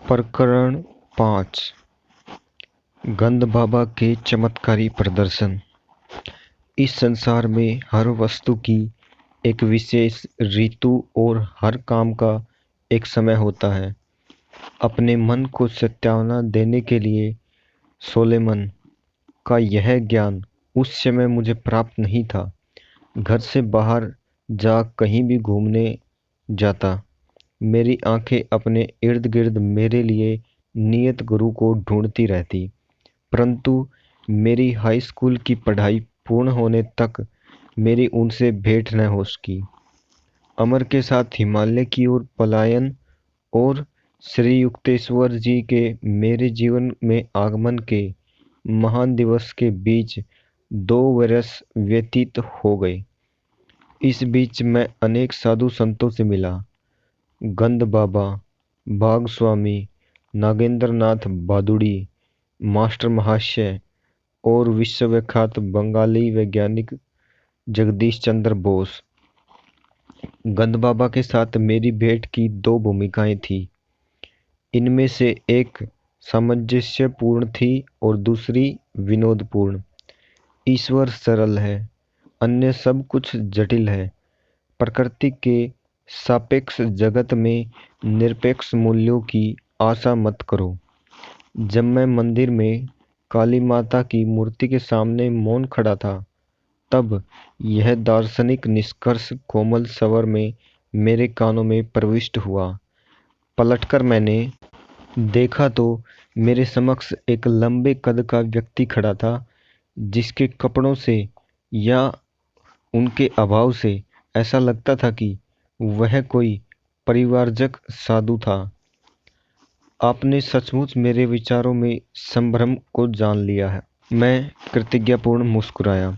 प्रकरण 5 गंध बाबा के चमत्कारी प्रदर्शन। इस संसार में हर वस्तु की एक विशेष ऋतु और हर काम का एक समय होता है। अपने मन को सत्यावना देने के लिए सोलोमन का यह ज्ञान उस समय मुझे प्राप्त नहीं था। घर से बाहर जा कहीं भी घूमने जाता, मेरी आंखें अपने इर्द गिर्द मेरे लिए नियत गुरु को ढूंढती रहती, परंतु मेरी हाई स्कूल की पढ़ाई पूर्ण होने तक मेरी उनसे भेंट न हो सकी। अमर के साथ हिमालय की ओर पलायन और श्री युक्तेश्वर जी के मेरे जीवन में आगमन के महान दिवस के बीच 2 वर्ष व्यतीत हो गए। इस बीच मैं अनेक साधु संतों से मिला। गंध बाबा, बाग स्वामी, नागेंद्र नाथ बादुड़ी, मास्टर महाशय और विश्वविख्यात बंगाली वैज्ञानिक जगदीश चंद्र बोस। गंध बाबा के साथ मेरी भेंट की 2 भूमिकाएं थी। इनमें से एक सामंजस्यपूर्ण थी और दूसरी विनोदपूर्ण। ईश्वर सरल है, अन्य सब कुछ जटिल है। प्रकृति के सापेक्ष जगत में निरपेक्ष मूल्यों की आशा मत करो। जब मैं मंदिर में काली माता की मूर्ति के सामने मौन खड़ा था, तब यह दार्शनिक निष्कर्ष कोमल स्वर में मेरे कानों में प्रविष्ट हुआ। पलटकर मैंने देखा तो मेरे समक्ष एक लंबे कद का व्यक्ति खड़ा था, जिसके कपड़ों से या उनके अभाव से ऐसा लगता था कि वह कोई परिव्राजक साधु था। आपने सचमुच मेरे विचारों में संभ्रम को जान लिया है। मैं कृतज्ञतापूर्ण मुस्कुराया।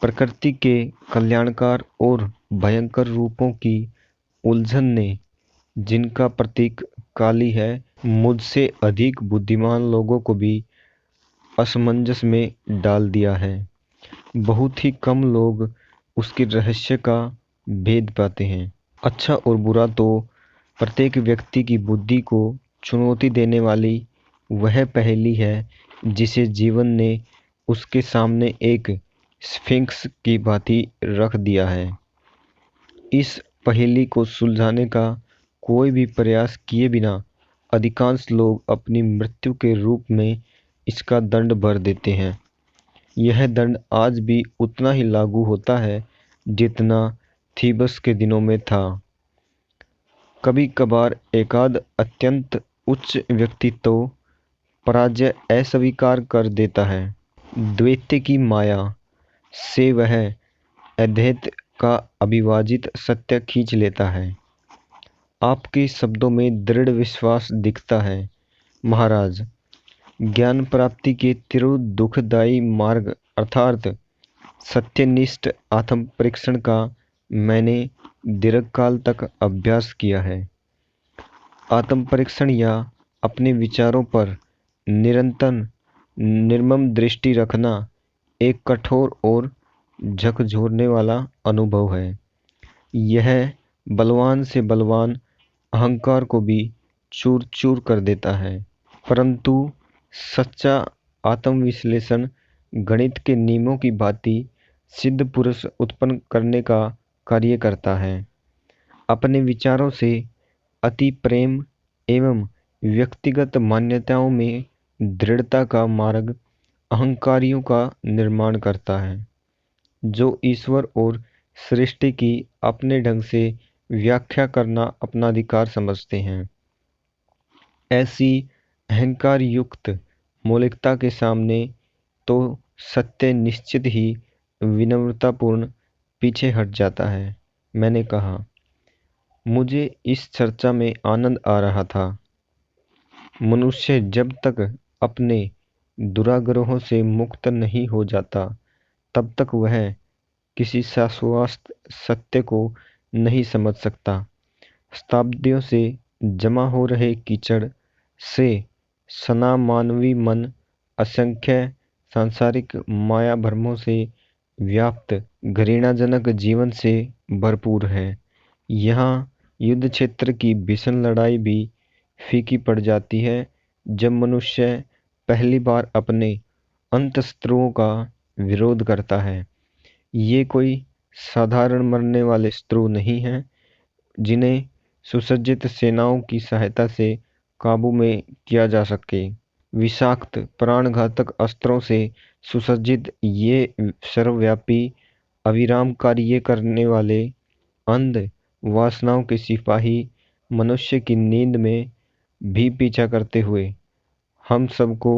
प्रकृति के कल्याणकार और भयंकर रूपों की उलझन ने, जिनका प्रतीक काली है, मुझसे अधिक बुद्धिमान लोगों को भी असमंजस में डाल दिया है। बहुत ही कम लोग उसके रहस्य का भेद पाते हैं। अच्छा और बुरा तो प्रत्येक व्यक्ति की बुद्धि को चुनौती देने वाली वह पहेली है, जिसे जीवन ने उसके सामने एक स्फिंक्स की भांति रख दिया है। इस पहेली को सुलझाने का कोई भी प्रयास किए बिना अधिकांश लोग अपनी मृत्यु के रूप में इसका दंड भर देते हैं। यह दंड आज भी उतना ही लागू होता है जितना थीबस के दिनों में था। कभी कभार एकाध अत्यंत उच्च व्यक्ति तो पराजय अस्वीकार कर देता है। द्वैत की माया से वह अद्वैत का अविभाजित सत्य खींच लेता है। आपके शब्दों में दृढ़ विश्वास दिखता है महाराज। ज्ञान प्राप्ति के तीव्र दुखदायी मार्ग अर्थात सत्यनिष्ठ आत्म परीक्षण का मैंने दीर्घकाल तक अभ्यास किया है। आत्म परीक्षण या अपने विचारों पर निरंतर निर्मम दृष्टि रखना एक कठोर और झकझोरने वाला अनुभव है। यह बलवान से बलवान अहंकार को भी चूर चूर कर देता है, परंतु सच्चा आत्मविश्लेषण गणित के नियमों की भांति सिद्ध पुरुष उत्पन्न करने का कार्य करता है। अपने विचारों से अति प्रेम एवं व्यक्तिगत मान्यताओं में दृढ़ता का मार्ग अहंकारियों का निर्माण करता है, जो ईश्वर और सृष्टि की अपने ढंग से व्याख्या करना अपना अधिकार समझते हैं। ऐसी अहंकार युक्त मौलिकता के सामने तो सत्य निश्चित ही विनम्रतापूर्ण पीछे हट जाता है। मैंने कहा, मुझे इस चर्चा में आनंद आ रहा था। मनुष्य जब तक अपने दुराग्रहों से मुक्त नहीं हो जाता, तब तक वह किसी शाश्वत सत्य को नहीं समझ सकता। शताब्दियों से जमा हो रहे कीचड़ से सना मानवी मन असंख्य सांसारिक माया भ्रमों से व्याप्त घृणाजनक जीवन से भरपूर है। यहाँ युद्ध क्षेत्र की भीषण लड़ाई भी फीकी पड़ जाती है जब मनुष्य पहली बार अपने अंतःशत्रुओं का विरोध करता है। ये कोई साधारण मरने वाले शत्रु नहीं हैं जिन्हें सुसज्जित सेनाओं की सहायता से काबू में किया जा सके। विषाक्त प्राणघातक अस्त्रों से सुसज्जित ये सर्वव्यापी अविराम कार्य करने वाले अंध वासनाओं के सिपाही मनुष्य की नींद में भी पीछा करते हुए हम सबको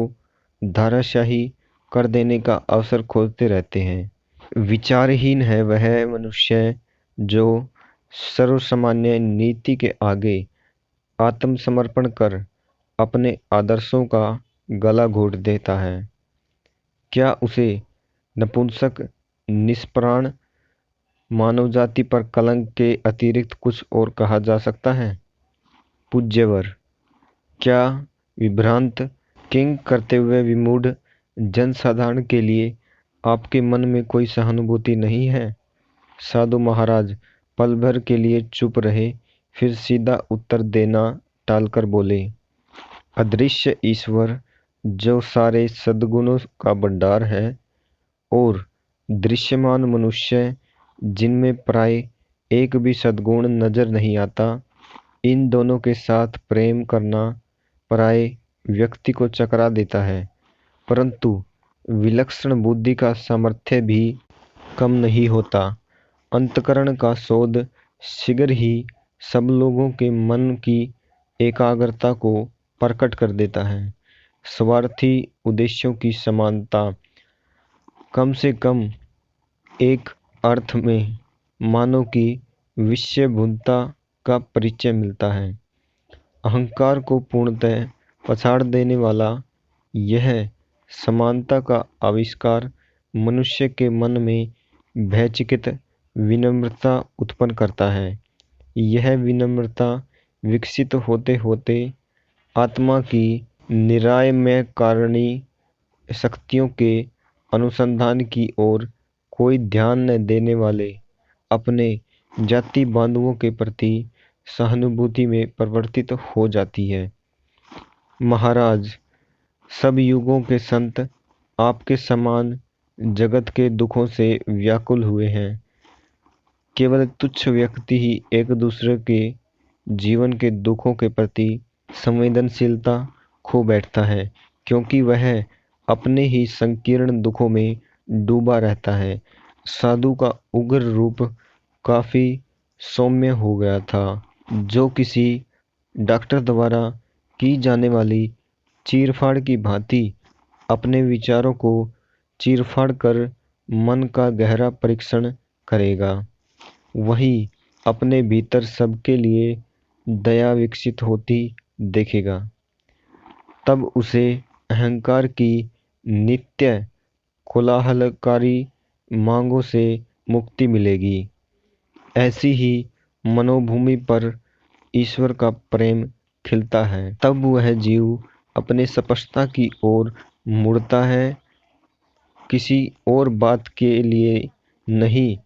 धाराशाही कर देने का अवसर खोजते रहते हैं। विचारहीन है वह मनुष्य जो सर्वसामान्य नीति के आगे आत्मसमर्पण कर अपने आदर्शों का गला घोट देता है। क्या उसे नपुंसक, निष्प्राण मानवजाति पर कलंक के अतिरिक्त कुछ और कहा जा सकता है? पूज्यवर, क्या विभ्रांत किंग करते हुए विमूढ़ जनसाधारण के लिए आपके मन में कोई सहानुभूति नहीं है? साधु महाराज पल भर के लिए चुप रहे, फिर सीधा उत्तर देना टालकर बोले, अदृश्य ईश्वर जो सारे सद्गुणों का भंडार है और दृश्यमान मनुष्य जिनमें प्राय एक भी सद्गुण नजर नहीं आता, इन दोनों के साथ प्रेम करना प्राय व्यक्ति को चकरा देता है, परंतु विलक्षण बुद्धि का सामर्थ्य भी कम नहीं होता। अंतःकरण का शोध शीघ्र ही सब लोगों के मन की एकाग्रता को प्रकट कर देता है। स्वार्थी उद्देश्यों की समानता कम से कम एक अर्थ में मानव की विषयभूतता का परिचय मिलता है। अहंकार को पूर्णतः पछाड़ देने वाला यह समानता का आविष्कार मनुष्य के मन में भयचकित विनम्रता उत्पन्न करता है। यह विनम्रता विकसित होते होते आत्मा की निरामय कारणी शक्तियों के अनुसंधान की ओर कोई ध्यान न देने वाले अपने जाति बांधवों के प्रति सहानुभूति में परिवर्तित हो जाती है। महाराज, सब युगों के संत आपके समान जगत के दुखों से व्याकुल हुए हैं। केवल तुच्छ व्यक्ति ही एक दूसरे के जीवन के दुखों के प्रति संवेदनशीलता खो बैठता है, क्योंकि वह अपने ही संकीर्ण दुखों में डूबा रहता है। साधु का उग्र रूप काफी सौम्य हो गया था, जो किसी डॉक्टर द्वारा की जाने वाली चीरफाड़ की भांति अपने विचारों को चीरफाड़ कर मन का गहरा परीक्षण करेगा, वही अपने भीतर सबके लिए दया विकसित होती देखेगा। तब उसे अहंकार की नित्य कोलाहलकारी मांगों से मुक्ति मिलेगी। ऐसी ही मनोभूमि पर ईश्वर का प्रेम खिलता है। तब वह जीव अपने स्पष्टता की ओर मुड़ता है, किसी और बात के लिए नहीं,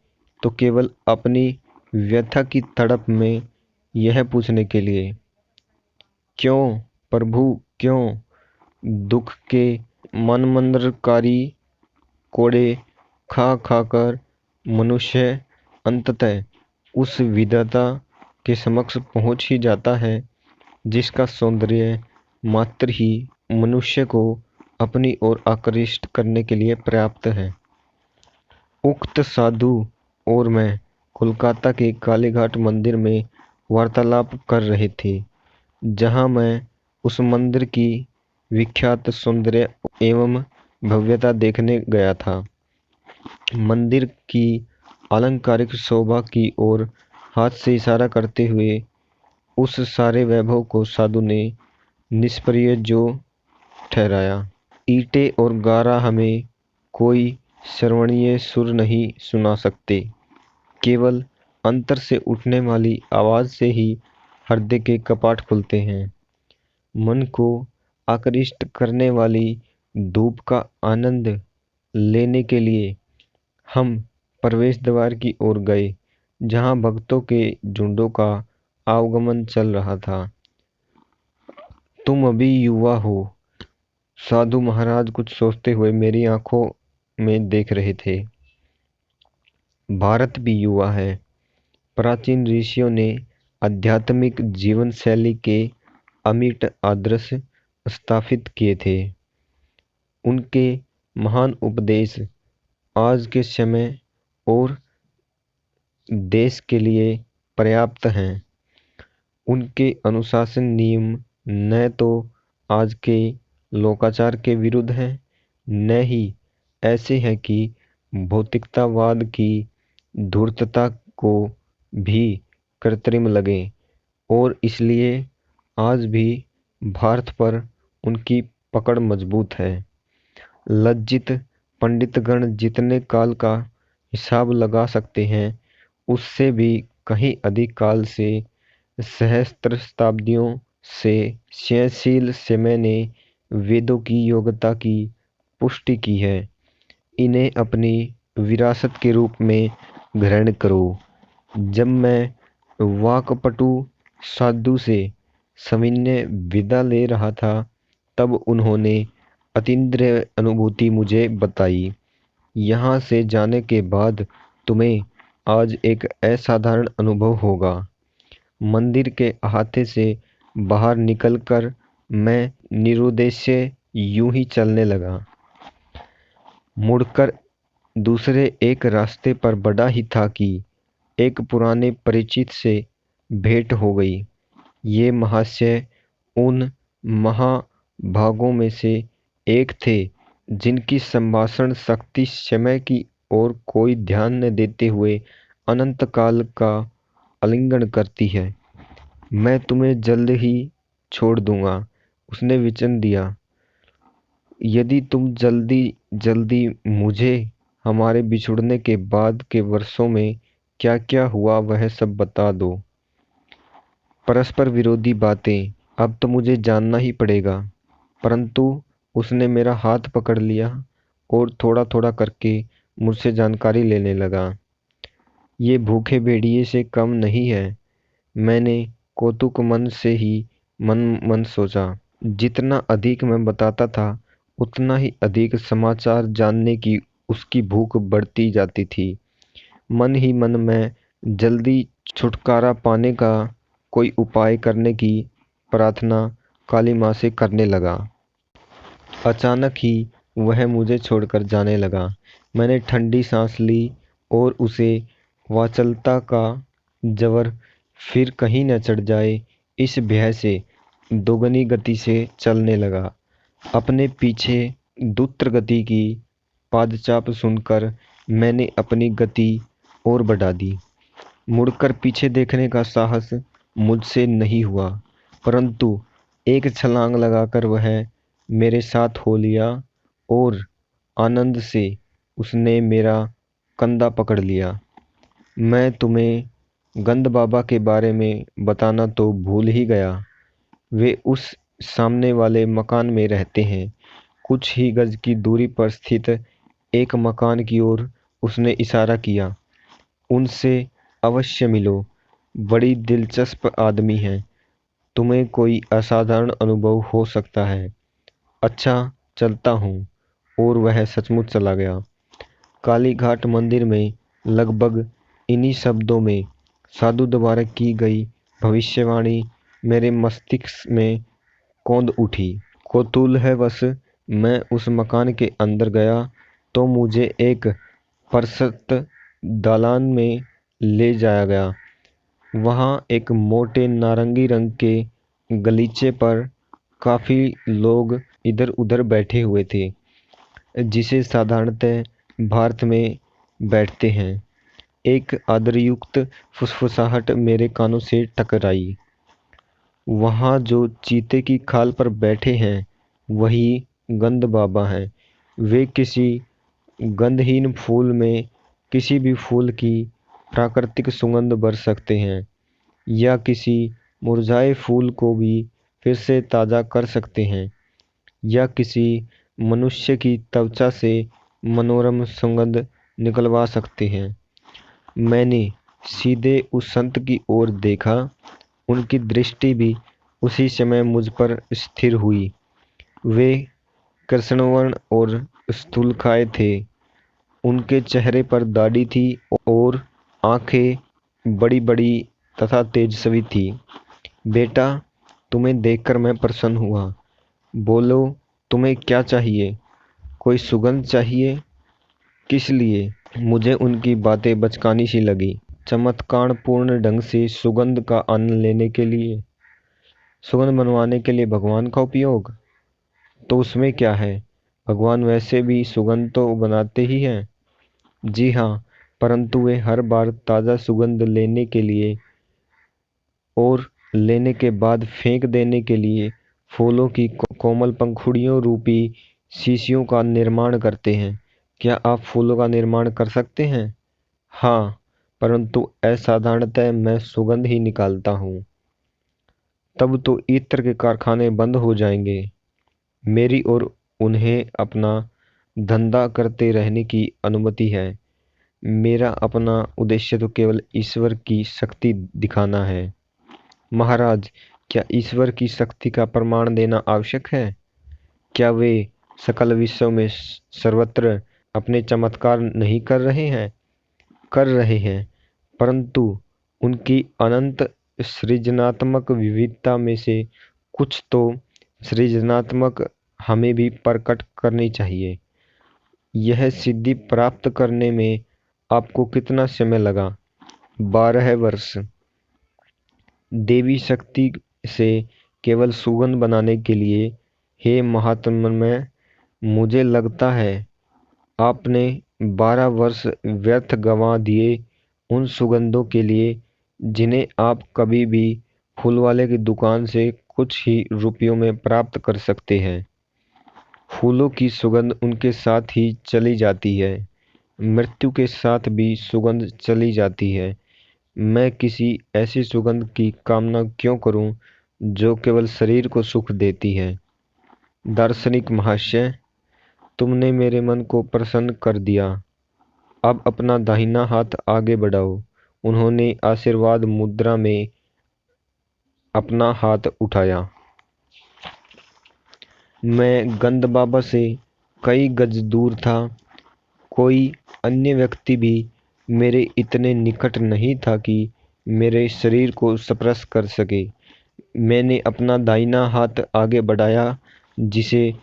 तो केवल अपनी व्यथा की तड़प में यह पूछने के लिए, क्यों प्रभु क्यों? दुख के मनमंद्रकारी कोड़े खा खाकर मनुष्य अंततः उस विधाता के समक्ष पहुंच ही जाता है जिसका सौंदर्य मात्र ही मनुष्य को अपनी ओर आकृष्ट करने के लिए पर्याप्त है। उक्त साधु और मैं कोलकाता के कालीघाट मंदिर में वार्तालाप कर रहे थे, जहां मैं उस मंदिर की विख्यात सौंदर्य एवं भव्यता देखने गया था। मंदिर की अलंकारिक शोभा की ओर हाथ से इशारा करते हुए उस सारे वैभव को साधु ने निष्प्रय जो ठहराया। ईंटें और गारा हमें कोई श्रवणीय सुर नहीं सुना सकते, केवल अंतर से उठने वाली आवाज से ही हृदय के कपाट खुलते हैं। मन को आकृष्ट करने वाली धूप का आनंद लेने के लिए हम प्रवेश द्वार की ओर गए, जहां भक्तों के झुंडों का आवागमन चल रहा था। तुम अभी युवा हो। साधु महाराज कुछ सोचते हुए मेरी आंखों में देख रहे थे। भारत भी युवा है। प्राचीन ऋषियों ने आध्यात्मिक जीवन शैली के अमिट आदर्श स्थापित किए थे। उनके महान उपदेश आज के समय और देश के लिए पर्याप्त हैं। उनके अनुशासन नियम न तो आज के लोकाचार के विरुद्ध हैं, न ही ऐसे हैं कि भौतिकतावाद की धूर्तता को भी कृत्रिम लगे, और इसलिए आज भी भारत पर उनकी पकड़ मजबूत है। लज्जित पंडितगण जितने काल का हिसाब लगा सकते हैं, उससे भी कहीं अधिक काल से, सहस्त्र शताब्दियों से क्षयशील समय ने वेदों की योग्यता की पुष्टि की है। इन्हें अपनी विरासत के रूप में ग्रहण करो। जब मैं वाकपटु साधु से सविनय विदा ले रहा था, तब उन्होंने अतीन्द्रिय अनुभूति मुझे बताई। यहाँ से जाने के बाद तुम्हें आज एक असाधारण अनुभव होगा। मंदिर के अहाते से बाहर निकलकर मैं निरुद्देश्य यूं ही चलने लगा। मुड़कर दूसरे एक रास्ते पर बढ़ा ही था कि एक पुराने परिचित से भेंट हो गई। ये महाशय उन महाभागों में से एक थे जिनकी संभाषण शक्ति समय की ओर कोई ध्यान न देते हुए अनंत काल का आलिंगन करती है। मैं तुम्हें जल्द ही छोड़ दूंगा, उसने वचन दिया। यदि तुम जल्दी जल्दी मुझे हमारे बिछुड़ने के बाद के वर्षों में क्या क्या हुआ वह सब बता दो। परस्पर विरोधी बातें, अब तो मुझे जानना ही पड़ेगा। परंतु उसने मेरा हाथ पकड़ लिया और थोड़ा थोड़ा करके मुझसे जानकारी लेने लगा। ये भूखे भेड़िए से कम नहीं है। मैंने कौतुक मन से ही मन मन सोचा। जितना अधिक मैं बताता था, उतना ही अधिक समाचार जानने की उसकी भूख बढ़ती जाती थी। मन ही मन में जल्दी छुटकारा पाने का कोई उपाय करने की प्रार्थना काली माँ से करने लगा। अचानक ही वह मुझे छोड़कर जाने लगा। मैंने ठंडी सांस ली और उसे वात्सल्यता का जबर फिर कहीं न चढ़ जाए, इस भय से दोगुनी गति से चलने लगा। अपने पीछे द्रुत गति की पादचाप सुनकर मैंने अपनी गति और बढ़ा दी। मुड़कर पीछे देखने का साहस मुझसे नहीं हुआ, परंतु एक छलांग लगाकर वह मेरे साथ हो लिया और आनंद से उसने मेरा कंधा पकड़ लिया। मैं तुम्हें गंद बाबा के बारे में बताना तो भूल ही गया। वे उस सामने वाले मकान में रहते हैं। कुछ ही गज की दूरी पर स्थित एक मकान की ओर उसने इशारा किया। उनसे अवश्य मिलो, बड़ी दिलचस्प आदमी हैं। तुम्हें कोई असाधारण अनुभव हो सकता है। अच्छा, चलता हूँ। और वह सचमुच चला गया। कालीघाट मंदिर में लगभग इन्हीं शब्दों में साधु द्वारा की गई भविष्यवाणी मेरे मस्तिष्क में कौंध उठी। कौतूहलवश मैं उस मकान के अंदर गया तो मुझे एक प्रशस्त दालान में ले जाया गया। वहाँ एक मोटे नारंगी रंग के गलीचे पर काफी लोग इधर उधर बैठे हुए थे, जिसे साधारणतः भारत में बैठते हैं। एक आदरयुक्त फुसफुसाहट मेरे कानों से टकराई। वहाँ जो चीते की खाल पर बैठे हैं, वही गंद बाबा हैं। वे किसी गंधहीन फूल में किसी भी फूल की प्राकृतिक सुगंध भर सकते हैं, या किसी मुरझाए फूल को भी फिर से ताज़ा कर सकते हैं, या किसी मनुष्य की त्वचा से मनोरम सुगंध निकलवा सकते हैं। मैंने सीधे उस संत की ओर देखा। उनकी दृष्टि भी उसी समय मुझ पर स्थिर हुई। वे कृष्णवर्ण और स्थूलकाय थे। उनके चेहरे पर दाढ़ी थी और आंखें बड़ी बड़ी तथा तेजस्वी थी। बेटा, तुम्हें देखकर मैं प्रसन्न हुआ। बोलो, तुम्हें क्या चाहिए? कोई सुगंध चाहिए? किस लिए? मुझे उनकी बातें बचकानी सी लगी। चमत्कारपूर्ण ढंग से सुगंध का आनंद लेने के लिए, सुगंध बनवाने के लिए भगवान का उपयोग, तो उसमें क्या है? भगवान वैसे भी सुगंध तो बनाते ही हैं। जी हाँ, परंतु वे हर बार ताज़ा सुगंध लेने के लिए और लेने के बाद फेंक देने के लिए फूलों की कोमल पंखुड़ियों रूपी शीशियों का निर्माण करते हैं। क्या आप फूलों का निर्माण कर सकते हैं? हाँ, परंतु असाधारणतः मैं सुगंध ही निकालता हूँ। तब तो इत्र के कारखाने बंद हो जाएंगे। मेरी और उन्हें अपना धंधा करते रहने की अनुमति है। मेरा अपना उद्देश्य तो केवल ईश्वर की शक्ति दिखाना है। महाराज, क्या ईश्वर की शक्ति का प्रमाण देना आवश्यक है? क्या वे सकल विश्व में सर्वत्र अपने चमत्कार नहीं कर रहे हैं? कर रहे हैं, परंतु उनकी अनंत सृजनात्मक विविधता में से कुछ तो सृजनात्मक हमें भी प्रकट करनी चाहिए। यह सिद्धि प्राप्त करने में आपको कितना समय लगा? 12 वर्ष। देवी शक्ति से केवल सुगंध बनाने के लिए, हे महात्मन, मुझे लगता है आपने 12 वर्ष व्यर्थ गंवा दिए उन सुगंधों के लिए जिन्हें आप कभी भी फूलवाले की दुकान से कुछ ही रुपयों में प्राप्त कर सकते हैं। फूलों की सुगंध उनके साथ ही चली जाती है। मृत्यु के साथ भी सुगंध चली जाती है। मैं किसी ऐसी सुगंध की कामना क्यों करूं जो केवल शरीर को सुख देती है? दार्शनिक महाशय, तुमने मेरे मन को प्रसन्न कर दिया। अब अपना दाहिना हाथ आगे बढ़ाओ। उन्होंने आशीर्वाद मुद्रा में अपना हाथ उठाया। मैं गंद बाबा से कई गज दूर था। कोई अन्य व्यक्ति भी मेरे इतने निकट नहीं था कि मेरे शरीर को स्पर्श कर सके। मैंने अपना दाहिना हाथ आगे बढ़ाया, जिसे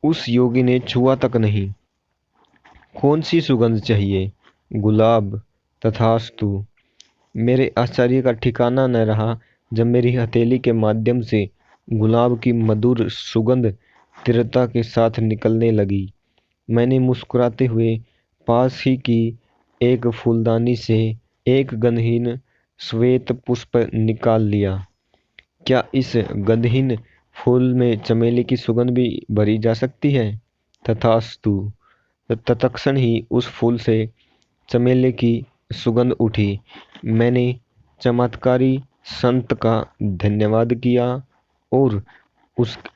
उस योगी ने छुआ तक नहीं। कौन सी सुगंध चाहिए? गुलाब। तथास्तु। मेरे आश्चर्य का ठिकाना न रहा जब मेरी हथेली के माध्यम से गुलाब की मधुर सुगंध तीव्रता के साथ निकलने लगी। मैंने मुस्कुराते हुए पास ही की एक फूलदानी से एक गंधहीन श्वेत पुष्प निकाल लिया। क्या इस गंधहीन फूल में चमेली की सुगंध भी भरी जा सकती है? तथास्तु। तत्क्षण ही उस फूल से चमेली की सुगंध उठी। मैंने चमत्कारी संत का धन्यवाद किया और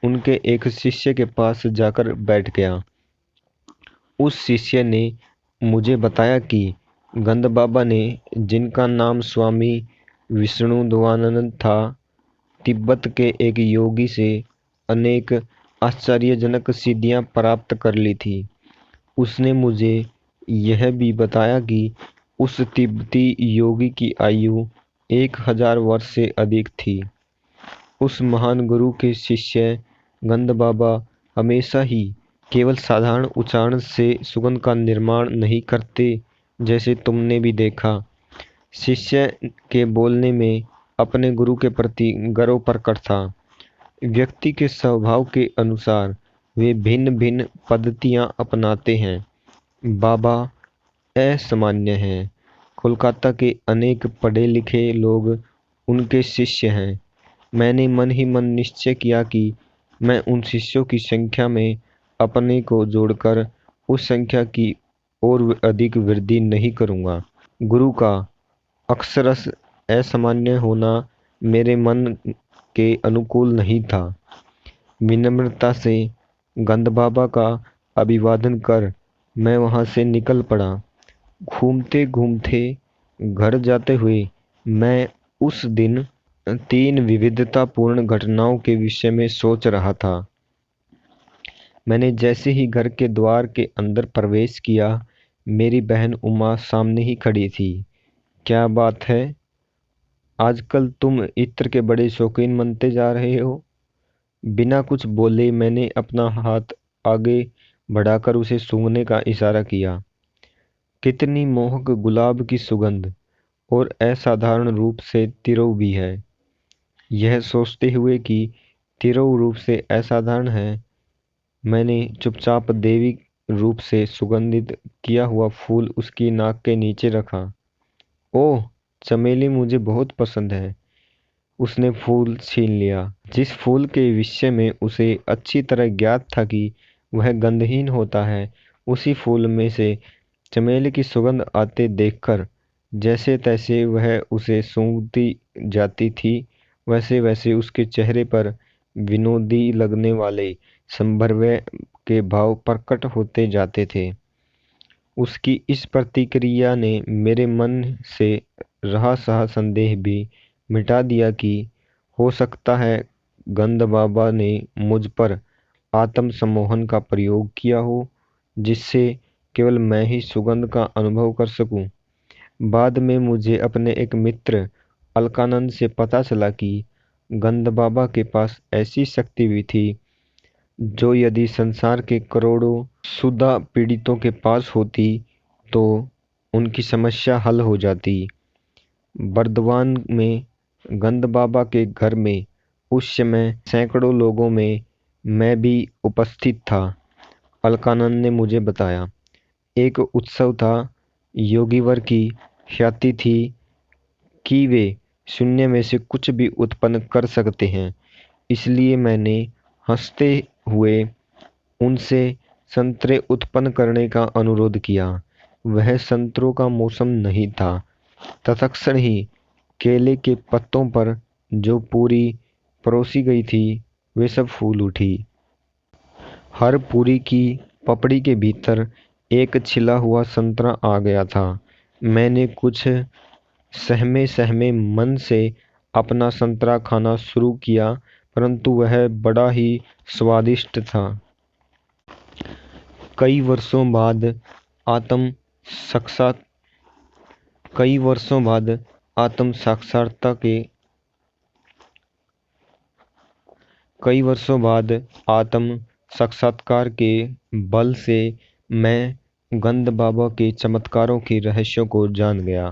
उनके एक शिष्य के पास जाकर बैठ गया। उस शिष्य ने मुझे बताया कि गंद बाबा ने, जिनका नाम स्वामी विष्णुदेवानंद था, तिब्बत के एक योगी से अनेक आश्चर्यजनक सिद्धियां प्राप्त कर ली थी। उसने मुझे यह भी बताया कि उस तिब्बती योगी की आयु 1000 वर्ष से अधिक थी। उस महान गुरु के शिष्य गंद बाबा हमेशा ही केवल साधारण उच्चारण से सुगंध का निर्माण नहीं करते, जैसे तुमने भी देखा। शिष्य के बोलने में अपने गुरु के प्रति गर्व प्रकट था। व्यक्ति के स्वभाव के अनुसार वे भिन्न भिन्न पद्धतियां अपनाते हैं। बाबा असामान्य हैं। कोलकाता के अनेक पढ़े लिखे लोग उनके शिष्य हैं। मैंने मन ही मन निश्चय किया कि मैं उन शिष्यों की संख्या में अपने को जोड़कर उस संख्या की और अधिक वृद्धि नहीं करूंगा। गुरु का अक्षरश असामान्य होना मेरे मन के अनुकूल नहीं था। विनम्रता से गंद बाबा का अभिवादन कर मैं वहां से निकल पड़ा। घूमते घूमते घर जाते हुए मैं उस दिन तीन विविधतापूर्ण घटनाओं के विषय में सोच रहा था। मैंने जैसे ही घर के द्वार के अंदर प्रवेश किया, मेरी बहन उमा सामने ही खड़ी थी। क्या बात है, आजकल तुम इत्र के बड़े शौकीन बनते जा रहे हो। बिना कुछ बोले मैंने अपना हाथ आगे बढ़ाकर उसे सूंघने का इशारा किया। कितनी मोहक गुलाब की सुगंध, और असाधारण रूप से तिरौ भी है। यह सोचते हुए कि तिरौ रूप से असाधारण है, मैंने चुपचाप देवी रूप से सुगंधित किया हुआ फूल उसकी नाक के नीचे रखा। ओह, चमेली मुझे बहुत पसंद है। उसने फूल छीन लिया। जिस फूल के विषय में उसे अच्छी तरह ज्ञात था कि वह गंधहीन होता है, उसी फूल में से चमेली की सुगंध आते देखकर जैसे तैसे वह उसे सूंघती जाती थी, वैसे वैसे उसके चेहरे पर विनोदी लगने वाले संभ्रम के भाव प्रकट होते जाते थे। उसकी इस प्रतिक्रिया ने मेरे मन से रहा सहा संदेह भी मिटा दिया कि हो सकता है गंध बाबा ने मुझ पर आत्म सम्मोहन का प्रयोग किया हो, जिससे केवल मैं ही सुगंध का अनुभव कर सकूं। बाद में मुझे अपने एक मित्र अलकानंद से पता चला कि गंध बाबा के पास ऐसी शक्ति भी थी, जो यदि संसार के करोड़ों क्षुधा पीड़ितों के पास होती तो उनकी समस्या हल हो जाती। बर्दवान में गंध बाबा के घर में उस समय सैकड़ों लोगों में मैं भी उपस्थित था। अलकानंद ने मुझे बताया, एक उत्सव था। योगीवर की ख्याति थी कि वे शून्य में से कुछ भी उत्पन्न कर सकते हैं। इसलिए मैंने हंसते हुए उनसे संतरे उत्पन्न करने का अनुरोध किया। वह संतरों का मौसम नहीं था। तत्क्षण ही केले के पत्तों पर जो पूरी परोसी गई थी, वे सब फूल उठी। हर पूरी की पपड़ी के भीतर एक छिला हुआ संतरा आ गया था। मैंने कुछ सहमे सहमे मन से अपना संतरा खाना शुरू किया, परंतु वह बड़ा ही स्वादिष्ट था। कई वर्षों बाद आत्म साक्षात कई वर्षों बाद आत्म साक्षात्कार के कई वर्षों बाद आत्म साक्षात्कार के बल से मैं गंध बाबा के चमत्कारों के रहस्यों को जान गया।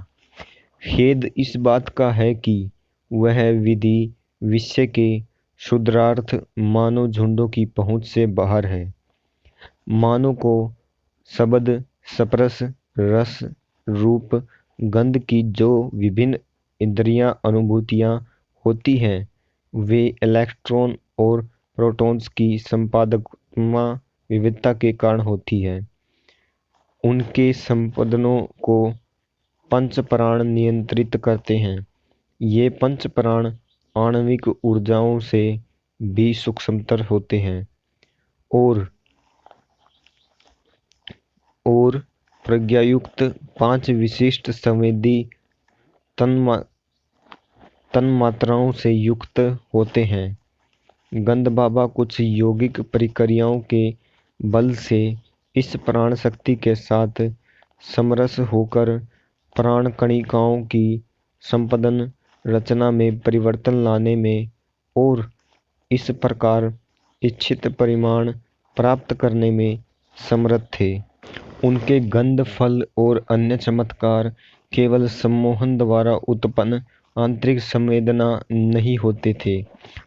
खेद इस बात का है कि वह विधि विषय के क्षुद्रार्थ मानव झुंडों की पहुंच से बाहर है। मानव को शब्द, स्पर्श, रस, रूप, गंध की जो विभिन्न इंद्रियां अनुभूतियां होती हैं, वे इलेक्ट्रॉन और प्रोटॉन्स की संपादकत्मक विविधता के कारण होती है। उनके संपदनों को पंच प्राण नियंत्रित करते हैं। ये पंच प्राण आणविक ऊर्जाओं से भी सूक्ष्मतर होते हैं और प्रज्ञायुक्त पांच विशिष्ट संवेदी तन्मात्राओं से युक्त होते हैं। गंध बाबा कुछ यौगिक प्रक्रियाओं के बल से इस प्राण शक्ति के साथ समरस होकर प्राण कणिकाओं की संपदन रचना में परिवर्तन लाने में और इस प्रकार इच्छित परिमाण प्राप्त करने में समर्थ थे। उनके गंध, फल और अन्य चमत्कार केवल सम्मोहन द्वारा उत्पन्न आंतरिक संवेदना नहीं होते थे,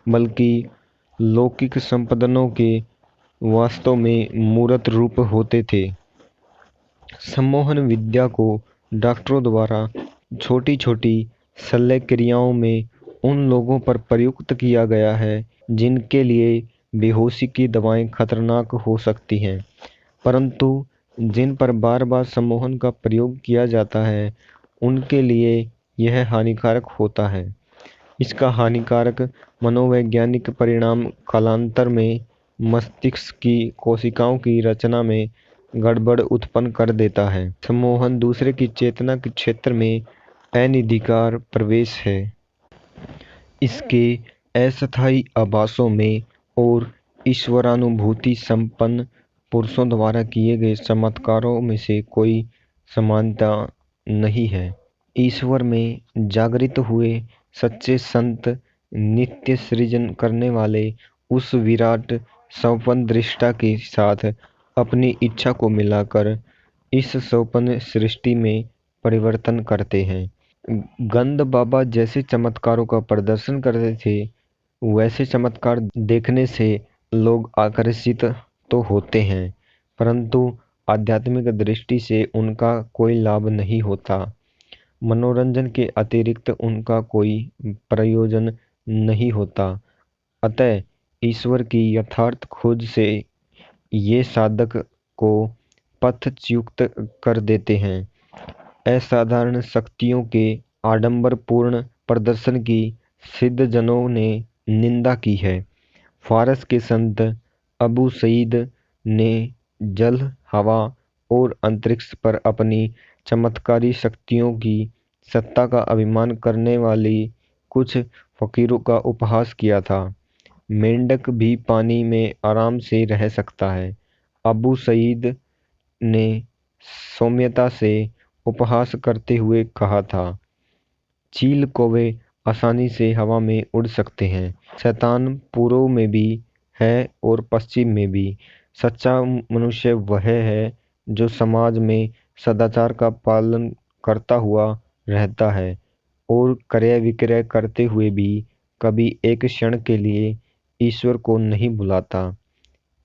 बल्कि लौकिक संपदनों के वास्तव में मूर्त रूप होते थे। सम्मोहन विद्या को डॉक्टरों द्वारा छोटी छोटी शल्य क्रियाओं में उन लोगों पर प्रयुक्त किया गया है जिनके लिए बेहोशी की दवाएं खतरनाक हो सकती हैं, परंतु जिन पर बार बार सम्मोहन का प्रयोग किया जाता है, उनके लिए यह हानिकारक होता है। इसका हानिकारक मनोवैज्ञानिक परिणाम कालांतर में मस्तिष्क की कोशिकाओं की रचना में गड़बड़ उत्पन्न कर देता है। सम्मोहन दूसरे की चेतना के क्षेत्र में अनधिकार प्रवेश है। इसके अस्थायी आभासों में और ईश्वरानुभूति संपन्न पुरुषों द्वारा किए गए चमत्कारों में से कोई समानता नहीं है। ईश्वर में जागृत हुए सच्चे संत नित्य सृजन करने वाले उस विराट स्वप्न दृष्टा के साथ अपनी इच्छा को मिलाकर इस स्वप्न सृष्टि में परिवर्तन करते हैं। गंद बाबा जैसे चमत्कारों का प्रदर्शन करते थे, वैसे चमत्कार देखने से लोग आकर्षित तो होते हैं, परंतु आध्यात्मिक दृष्टि से उनका कोई लाभ नहीं होता। मनोरंजन के अतिरिक्त उनका कोई प्रयोजन नहीं होता। अतः ईश्वर की यथार्थ खोज से ये साधक को पथच्युत कर देते हैं। असाधारण शक्तियों के आडंबरपूर्ण प्रदर्शन की सिद्धजनों ने निंदा की है। फारस के संत अबू सईद ने जल, हवा और अंतरिक्ष पर अपनी चमत्कारी शक्तियों की सत्ता का अभिमान करने वाली कुछ फकीरों का उपहास किया था। मेंढक भी पानी में आराम से रह सकता है। अबू सईद ने सौम्यता से उपहास करते हुए कहा था, चील कौवे आसानी से हवा में उड़ सकते हैं। शैतान पूर्व में भी है और पश्चिम में भी। सच्चा मनुष्य वह है जो समाज में सदाचार का पालन करता हुआ रहता है और क्रय विक्रय करते हुए भी कभी एक क्षण के लिए ईश्वर को नहीं भुलाता।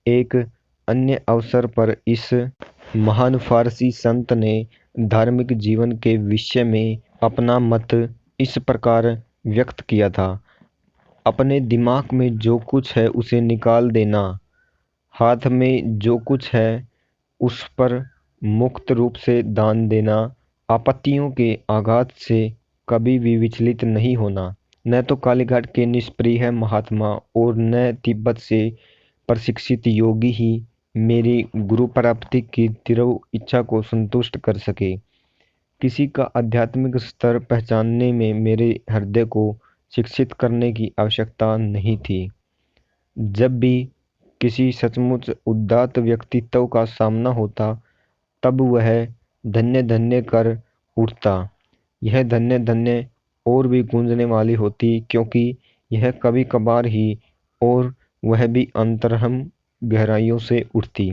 एक अन्य अवसर पर इस महान फारसी संत ने धार्मिक जीवन के विषय में अपना मत इस प्रकार व्यक्त किया था, अपने दिमाग में जो कुछ है उसे निकाल देना, हाथ में जो कुछ है उस पर मुक्त रूप से दान देना, आपत्तियों के आघात से कभी भी विचलित नहीं होना। न तो कालीघाट के निष्प्रिय महात्मा और न तिब्बत से प्रशिक्षित योगी ही मेरी गुरु प्राप्ति की तीव्र इच्छा को संतुष्ट कर सके। किसी का आध्यात्मिक स्तर पहचानने में मेरे हृदय को शिक्षित करने की आवश्यकता नहीं थी। जब भी किसी सचमुच उदात्त व्यक्तित्व का सामना होता, तब वह धन्य धन्य कर उठता। यह धन्य धन्य और भी गूंजने वाली होती, क्योंकि यह कभी कभार ही और वह भी अंतरहम गहराइयों से उठती।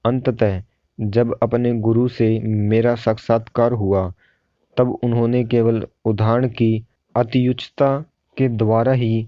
अंततः जब अपने गुरु से मेरा साक्षात्कार हुआ, तब उन्होंने केवल उदाहरण की अत्युच्चता के द्वारा ही